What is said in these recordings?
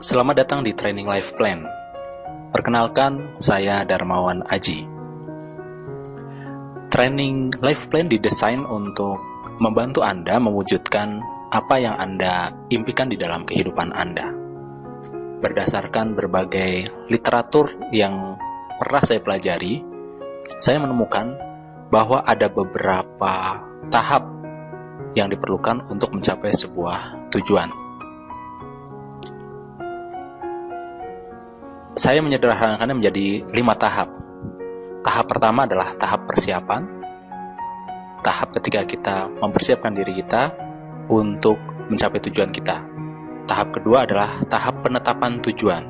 Selamat datang di Training Life Plan. Perkenalkan, saya Darmawan Aji. Training Life Plan didesain untuk membantu Anda mewujudkan apa yang Anda impikan di dalam kehidupan Anda. Berdasarkan berbagai literatur yang pernah saya pelajari, saya menemukan bahwa ada beberapa tahap yang diperlukan untuk mencapai sebuah tujuan. Saya menyederhanakannya menjadi 5 tahap. Tahap pertama adalah tahap persiapan. Tahap ketiga kita mempersiapkan diri kita untuk mencapai tujuan kita. Tahap kedua adalah tahap penetapan tujuan.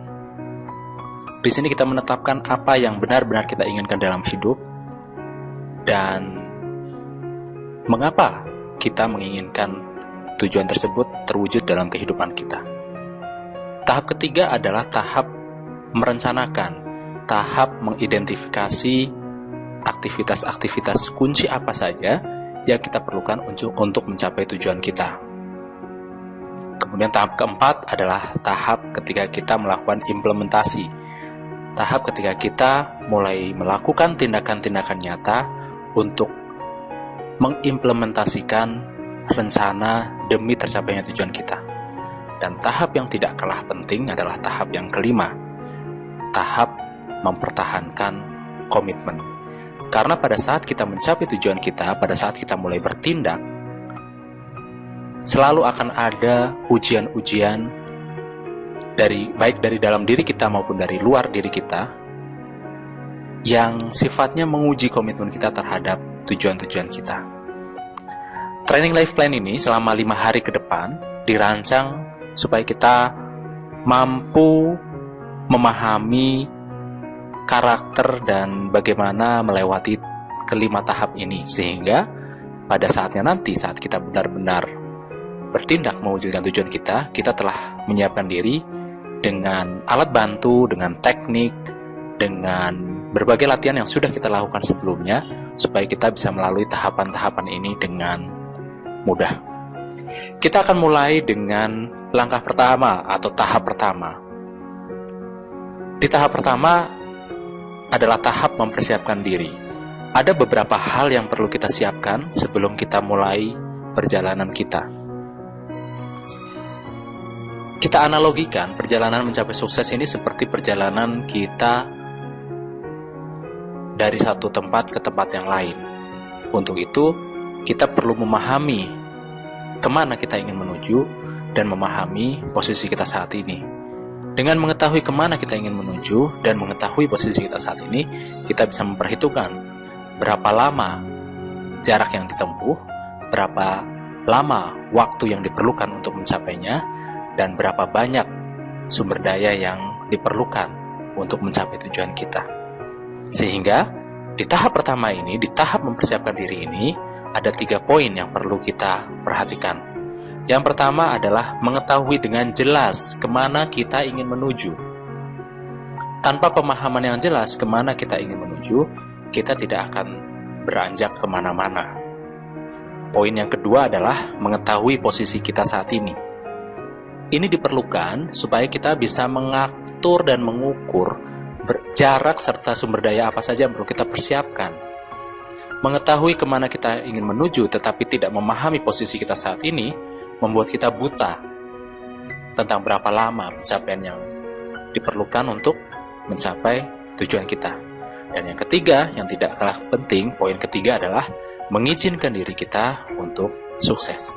Di sini kita menetapkan apa yang benar-benar kita inginkan dalam hidup dan mengapa kita menginginkan tujuan tersebut terwujud dalam kehidupan kita. Tahap ketiga adalah tahap merencanakan, tahap mengidentifikasi aktivitas-aktivitas kunci apa saja yang kita perlukan untuk mencapai tujuan kita. Kemudian tahap keempat adalah tahap ketika kita melakukan implementasi. Tahap ketika kita mulai melakukan tindakan-tindakan nyata untuk mengimplementasikan rencana demi tercapainya tujuan kita. Dan tahap yang tidak kalah penting adalah tahap yang kelima, tahap mempertahankan komitmen. Karena pada saat kita mencapai tujuan kita, pada saat kita mulai bertindak, selalu akan ada ujian-ujian baik dari dalam diri kita maupun dari luar diri kita yang sifatnya menguji komitmen kita terhadap tujuan-tujuan kita. Training Life Plan ini selama 5 hari ke depan dirancang supaya kita mampu memahami karakter dan bagaimana melewati kelima tahap ini, sehingga pada saatnya nanti saat kita benar-benar bertindak mewujudkan tujuan kita, kita telah menyiapkan diri dengan alat bantu, dengan teknik, dengan berbagai latihan yang sudah kita lakukan sebelumnya, supaya kita bisa melalui tahapan-tahapan ini dengan mudah. Kita akan mulai dengan langkah pertama atau tahap pertama. Di tahap pertama adalah tahap mempersiapkan diri. Ada beberapa hal yang perlu kita siapkan sebelum kita mulai perjalanan kita. Kita analogikan perjalanan mencapai sukses ini seperti perjalanan kita dari satu tempat ke tempat yang lain. Untuk itu, kita perlu memahami kemana kita ingin menuju dan memahami posisi kita saat ini. Dengan mengetahui kemana kita ingin menuju dan mengetahui posisi kita saat ini, kita bisa memperhitungkan berapa lama jarak yang ditempuh, berapa lama waktu yang diperlukan untuk mencapainya, dan berapa banyak sumber daya yang diperlukan untuk mencapai tujuan kita. Sehingga di tahap pertama ini, di tahap mempersiapkan diri ini, ada 3 poin yang perlu kita perhatikan. Yang pertama adalah mengetahui dengan jelas kemana kita ingin menuju. Tanpa pemahaman yang jelas kemana kita ingin menuju, kita tidak akan beranjak kemana-mana. Poin yang kedua adalah mengetahui posisi kita saat ini. Ini diperlukan supaya kita bisa mengatur dan mengukur jarak serta sumber daya apa saja yang perlu kita persiapkan. Mengetahui kemana kita ingin menuju tetapi tidak memahami posisi kita saat ini membuat kita buta tentang berapa lama pencapaian yang diperlukan untuk mencapai tujuan kita. Dan yang ketiga, yang tidak kalah penting, poin ketiga adalah mengizinkan diri kita untuk sukses.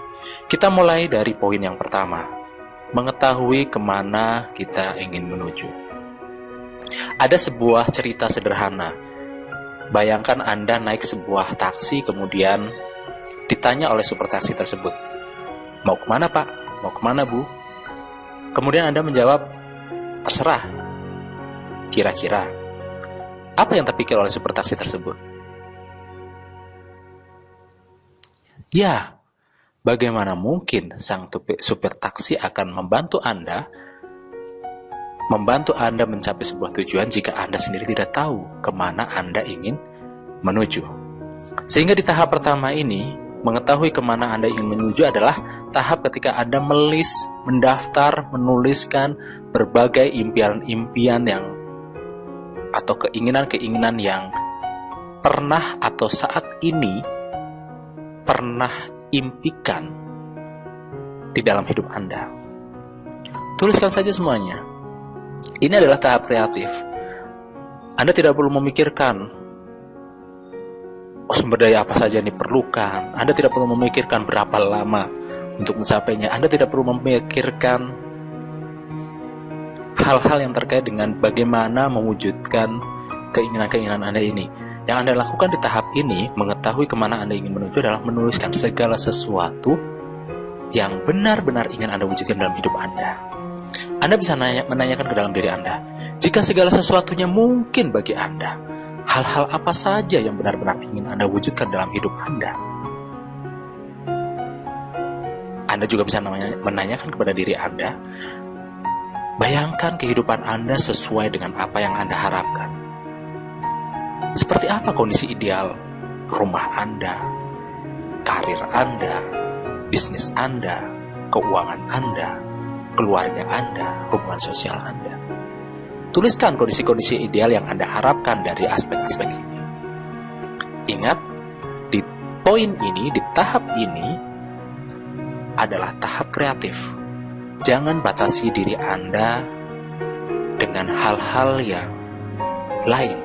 Kita mulai dari poin yang pertama, mengetahui kemana kita ingin menuju. Ada sebuah cerita sederhana. Bayangkan Anda naik sebuah taksi, kemudian ditanya oleh supir taksi tersebut, "Mau kemana Pak? Mau kemana Bu?" Kemudian Anda menjawab, "Terserah." Kira-kira, apa yang terpikir oleh supir taksi tersebut? Ya, bagaimana mungkin sang supir taksi akan membantu Anda mencapai sebuah tujuan jika Anda sendiri tidak tahu kemana Anda ingin menuju. Sehingga di tahap pertama ini, mengetahui kemana Anda ingin menuju adalah tahap ketika Anda mendaftar, menuliskan berbagai impian-impian yang atau keinginan-keinginan yang pernah atau saat ini pernah impikan di dalam hidup Anda. Tuliskan saja semuanya. Ini adalah tahap kreatif. Anda tidak perlu memikirkan sumber daya apa saja yang diperlukan. Anda tidak perlu memikirkan berapa lama untuk mencapainya. Anda tidak perlu memikirkan hal-hal yang terkait dengan bagaimana mewujudkan keinginan-keinginan Anda ini. Yang Anda lakukan di tahap ini, mengetahui kemana Anda ingin menuju adalah menuliskan segala sesuatu yang benar-benar ingin Anda wujudkan dalam hidup Anda. Anda bisa menanyakan ke dalam diri Anda, jika segala sesuatunya mungkin bagi Anda, hal-hal apa saja yang benar-benar ingin Anda wujudkan dalam hidup Anda? Anda juga bisa menanyakan kepada diri Anda, bayangkan kehidupan Anda sesuai dengan apa yang Anda harapkan. Seperti apa kondisi ideal rumah Anda, karir Anda, bisnis Anda, keuangan Anda, keluarga Anda, hubungan sosial Anda. Tuliskan kondisi-kondisi ideal yang Anda harapkan dari aspek-aspek ini. Ingat, di poin ini, di tahap ini, adalah tahap kreatif. Jangan batasi diri Anda dengan hal-hal yang lain.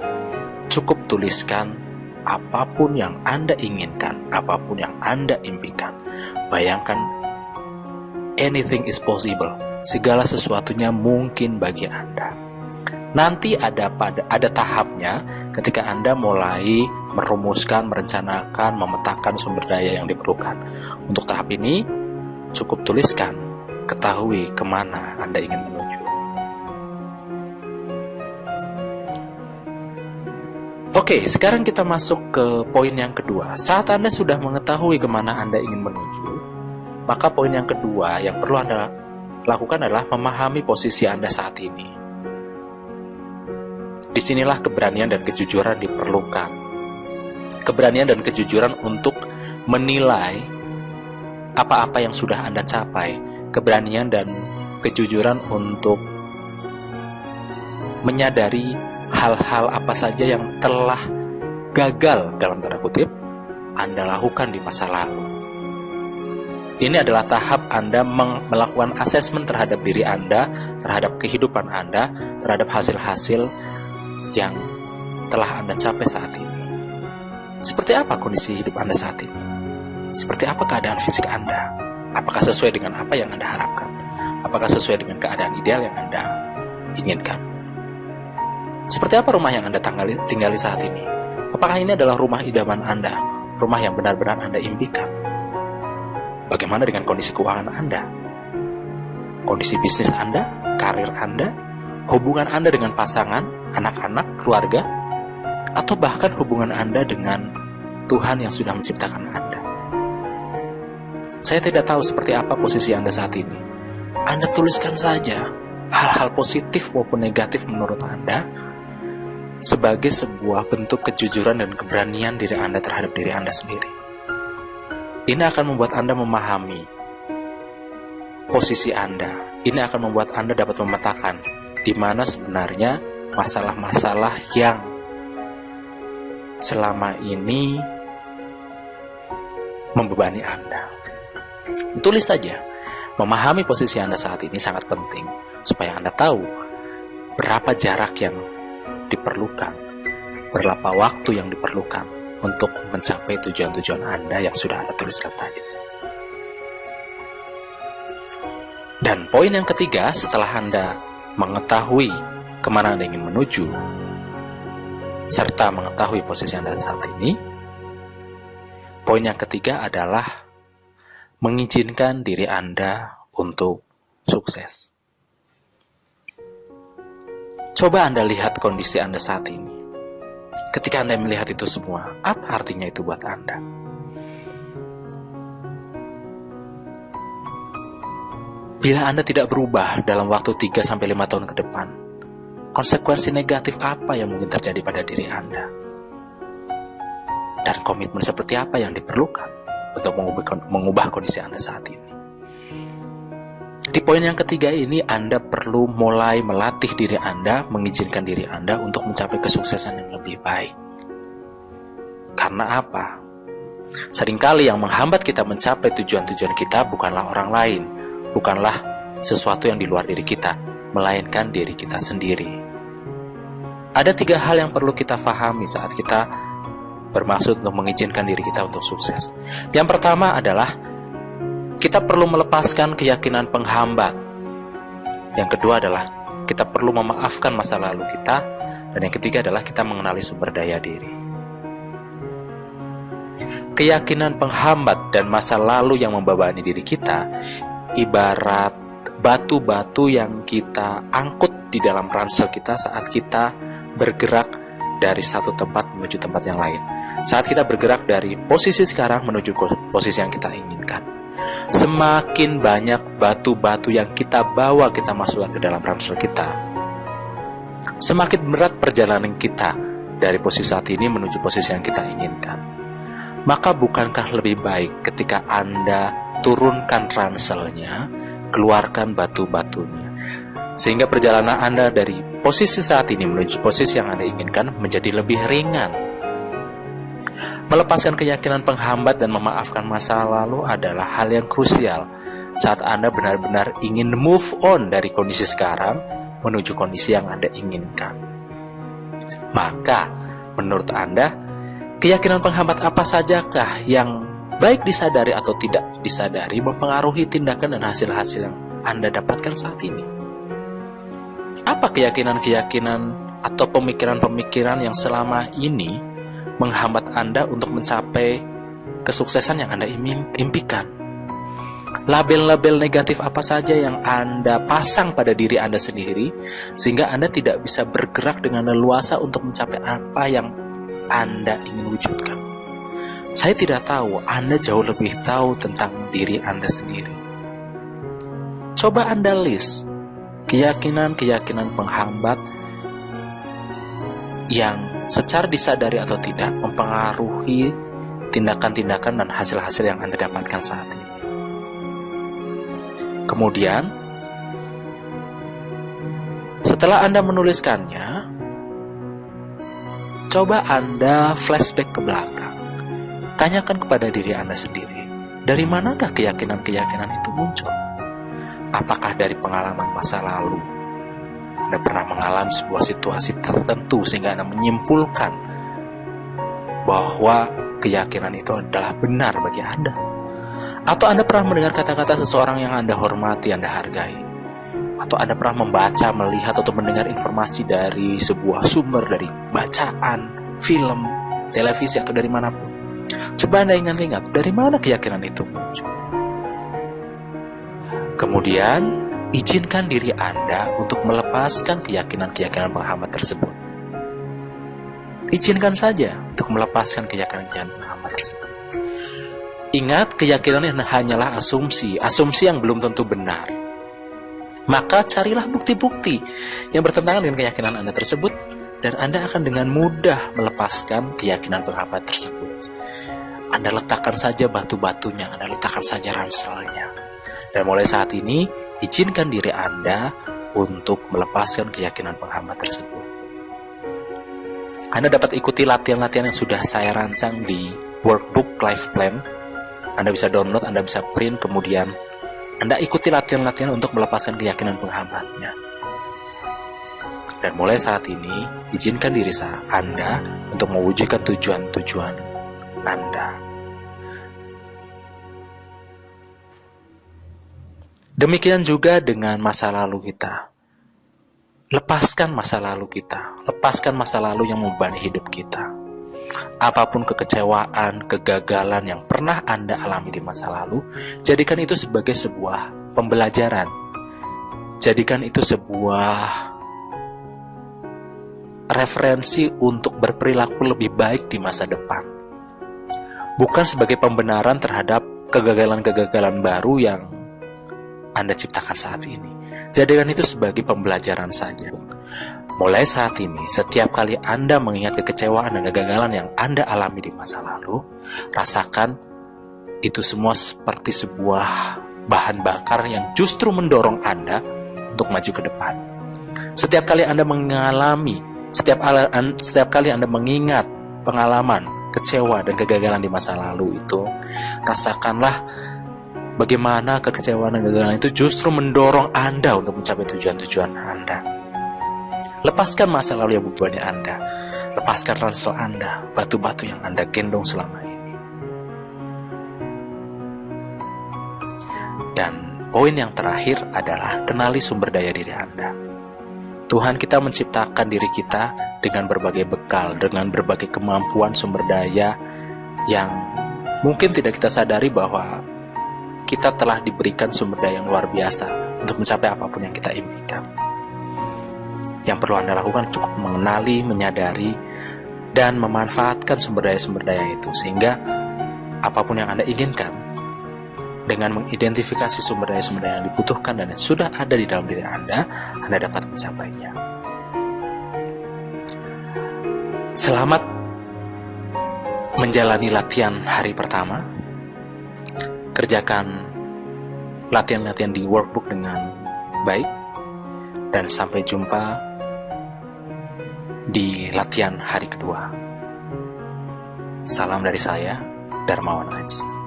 Cukup tuliskan apapun yang Anda inginkan, apapun yang Anda impikan. Bayangkan, anything is possible. Segala sesuatunya mungkin bagi Anda. Nanti ada tahapnya ketika Anda mulai merumuskan, merencanakan, memetakan sumber daya yang diperlukan. Untuk tahap ini, cukup tuliskan, ketahui kemana Anda ingin menuju. Oke, sekarang kita masuk ke poin yang kedua. Saat Anda sudah mengetahui kemana Anda ingin menuju, maka poin yang kedua yang perlu Anda lakukan adalah memahami posisi Anda saat ini. Disinilah keberanian dan kejujuran diperlukan. Keberanian dan kejujuran untuk menilai apa-apa yang sudah Anda capai. Keberanian dan kejujuran untuk menyadari hal-hal apa saja yang telah gagal dalam tanda kutip Anda lakukan di masa lalu. Ini adalah tahap Anda melakukan asesmen terhadap diri Anda, terhadap kehidupan Anda, terhadap hasil-hasil yang telah Anda capai saat ini. Seperti apa kondisi hidup Anda saat ini? Seperti apa keadaan fisik Anda? Apakah sesuai dengan apa yang Anda harapkan? Apakah sesuai dengan keadaan ideal yang Anda inginkan? Seperti apa rumah yang Anda tinggali saat ini? Apakah ini adalah rumah idaman Anda? Rumah yang benar-benar Anda impikan? Bagaimana dengan kondisi keuangan Anda? Kondisi bisnis Anda? Karir Anda? Hubungan Anda dengan pasangan, anak-anak, keluarga? Atau bahkan hubungan Anda dengan Tuhan yang sudah menciptakan Anda? Saya tidak tahu seperti apa posisi Anda saat ini. Anda tuliskan saja hal-hal positif maupun negatif menurut Anda sebagai sebuah bentuk kejujuran dan keberanian diri Anda terhadap diri Anda sendiri. Ini akan membuat Anda memahami posisi Anda. Ini akan membuat Anda dapat memetakan di mana sebenarnya masalah-masalah yang selama ini membebani Anda. Tulis saja. Memahami posisi Anda saat ini sangat penting supaya Anda tahu berapa jarak yang diperlukan, berapa waktu yang diperlukan untuk mencapai tujuan-tujuan Anda yang sudah Anda tuliskan tadi. Dan poin yang ketiga, setelah Anda mengetahui kemana Anda ingin menuju, serta mengetahui posisi Anda saat ini, poin yang ketiga adalah mengizinkan diri Anda untuk sukses. Coba Anda lihat kondisi Anda saat ini. Ketika Anda melihat itu semua, apa artinya itu buat Anda? Bila Anda tidak berubah dalam waktu 3-5 tahun ke depan, konsekuensi negatif apa yang mungkin terjadi pada diri Anda? Dan komitmen seperti apa yang diperlukan? untuk mengubah kondisi Anda saat ini. Di poin yang ketiga ini, Anda perlu mulai melatih diri Anda, mengizinkan diri Anda untuk mencapai kesuksesan yang lebih baik. Karena apa? Seringkali yang menghambat kita mencapai tujuan-tujuan kita bukanlah orang lain, bukanlah sesuatu yang di luar diri kita, melainkan diri kita sendiri. Ada 3 hal yang perlu kita pahami saat kita bermaksud untuk mengizinkan diri kita untuk sukses. Yang pertama adalah kita perlu melepaskan keyakinan penghambat. Yang kedua adalah kita perlu memaafkan masa lalu kita. Dan yang ketiga adalah kita mengenali sumber daya diri. Keyakinan penghambat dan masa lalu yang membebani diri kita ibarat batu-batu yang kita angkut di dalam ransel kita saat kita bergerak dari satu tempat menuju tempat yang lain. Saat kita bergerak dari posisi sekarang menuju posisi yang kita inginkan. Semakin banyak batu-batu yang kita bawa, kita masukkan ke dalam ransel kita, semakin berat perjalanan kita dari posisi saat ini menuju posisi yang kita inginkan. Maka bukankah lebih baik ketika Anda turunkan ranselnya, keluarkan batu-batunya, sehingga perjalanan Anda dari posisi saat ini menuju posisi yang Anda inginkan menjadi lebih ringan. Melepaskan keyakinan penghambat dan memaafkan masa lalu adalah hal yang krusial saat Anda benar-benar ingin move on dari kondisi sekarang menuju kondisi yang Anda inginkan. Maka, menurut Anda, keyakinan penghambat apa sajakah yang baik disadari atau tidak disadari mempengaruhi tindakan dan hasil-hasil yang Anda dapatkan saat ini? Apa keyakinan-keyakinan atau pemikiran-pemikiran yang selama ini menghambat Anda untuk mencapai kesuksesan yang Anda impikan? Label-label negatif apa saja yang Anda pasang pada diri Anda sendiri sehingga Anda tidak bisa bergerak dengan leluasa untuk mencapai apa yang Anda ingin wujudkan? Saya tidak tahu, Anda jauh lebih tahu tentang diri Anda sendiri. Coba Anda list keyakinan-keyakinan penghambat yang secara disadari atau tidak mempengaruhi tindakan-tindakan dan hasil-hasil yang Anda dapatkan saat ini. Kemudian, setelah Anda menuliskannya, coba Anda flashback ke belakang. Tanyakan kepada diri Anda sendiri, dari manakah keyakinan-keyakinan itu muncul? Apakah dari pengalaman masa lalu? Anda pernah mengalami sebuah situasi tertentu sehingga Anda menyimpulkan bahwa keyakinan itu adalah benar bagi Anda? Atau Anda pernah mendengar kata-kata seseorang yang Anda hormati, Anda hargai? Atau Anda pernah membaca, melihat, atau mendengar informasi dari sebuah sumber, dari bacaan, film, televisi, atau dari manapun? Coba Anda ingat-ingat, dari mana keyakinan itu muncul? Kemudian, izinkan diri Anda untuk melepaskan keyakinan-keyakinan penghambat tersebut. Izinkan saja untuk melepaskan keyakinan-keyakinan penghambat tersebut. Ingat, keyakinan hanyalah asumsi yang belum tentu benar. Maka carilah bukti-bukti yang bertentangan dengan keyakinan Anda tersebut, dan Anda akan dengan mudah melepaskan keyakinan penghambat tersebut. Anda letakkan saja batu-batunya, Anda letakkan saja ranselnya. Dan mulai saat ini, izinkan diri Anda untuk melepaskan keyakinan penghambat tersebut. Anda dapat ikuti latihan-latihan yang sudah saya rancang di workbook life plan. Anda bisa download, Anda bisa print, kemudian Anda ikuti latihan-latihan untuk melepaskan keyakinan penghambatnya. Dan mulai saat ini, izinkan diri Anda untuk mewujudkan tujuan-tujuan Anda. Demikian juga dengan masa lalu kita. Lepaskan masa lalu kita. Lepaskan masa lalu yang membebani hidup kita. Apapun kekecewaan, kegagalan yang pernah Anda alami di masa lalu, jadikan itu sebagai sebuah pembelajaran. Jadikan itu sebuah referensi untuk berperilaku lebih baik di masa depan. Bukan sebagai pembenaran terhadap kegagalan-kegagalan baru yang Anda ciptakan saat ini. Jadikan itu sebagai pembelajaran saja. Mulai saat ini, setiap kali Anda mengingat kekecewaan dan kegagalan yang Anda alami di masa lalu, rasakan itu semua seperti sebuah bahan bakar yang justru mendorong Anda untuk maju ke depan. Setiap kali Anda mengalami, setiap kali Anda mengingat pengalaman, kecewa, dan kegagalan di masa lalu itu, rasakanlah bagaimana kekecewaan dan kegagalan itu justru mendorong Anda untuk mencapai tujuan-tujuan Anda. Lepaskan masa lalu yang membebani Anda. Lepaskan ransel Anda, batu-batu yang Anda gendong selama ini. Dan poin yang terakhir adalah kenali sumber daya diri Anda. Tuhan kita menciptakan diri kita dengan berbagai bekal, dengan berbagai kemampuan sumber daya yang mungkin tidak kita sadari bahwa kita telah diberikan sumber daya yang luar biasa untuk mencapai apapun yang kita impikan. Yang perlu Anda lakukan cukup mengenali, menyadari, dan memanfaatkan sumber daya itu, sehingga apapun yang Anda inginkan, dengan mengidentifikasi sumber daya yang dibutuhkan dan yang sudah ada di dalam diri Anda dapat mencapainya. Selamat menjalani latihan hari pertama. Kerjakan latihan-latihan di workbook dengan baik. Dan sampai jumpa di latihan hari kedua. Salam dari saya, Darmawan Aji.